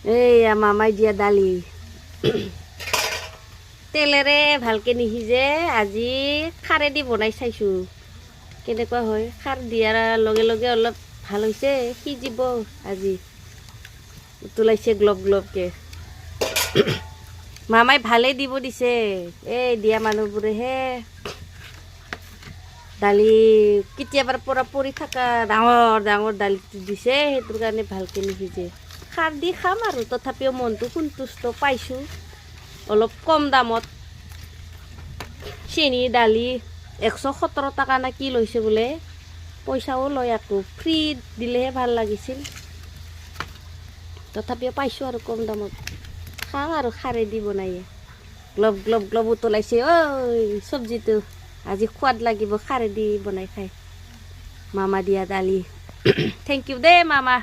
এইয়া মামাই দিয়া দালি তেলেৰে ভালকে নিসিজে আজি খাৰেদি বনাই চাইছোঁ কেনেকুৱা হয়। খাৰ দিয়াৰ লগে লগে অলপ ভাল হৈছে, সিজিব আজি উতলাইছে গ্লব গ্লবকে। মামাই ভালে দিব দিছে, এই দিয়া মানুহবোৰেহে দালি কেতিয়াবাৰ পৰা পৰি থকা ডাঙৰ ডাঙৰ দালিটো দিছে, সেইটোৰ কাৰণে ভালকে নিসিজে। খাৰ দি খাম আৰু তথাপিও মনটো সন্তুষ্ট পাইছোঁ অলপ কম দামত। চেনি দালি 117 টকা না কি লৈছে বোলে, পইচাও লয় আকৌ, ফ্ৰী দিলেহে ভাল লাগিছিল। তথাপিও পাইছোঁ আৰু কম দামত, খাওঁ আৰু খাৰেদি বনাই। গ্লব গ্লব গ্লব উতলাইছে ঐ চব্জিটো, আজি সোৱাদ লাগিব খাৰেদি বনাই খাই। মামা দিয়া দালি থেংক ইউ দেই মামা।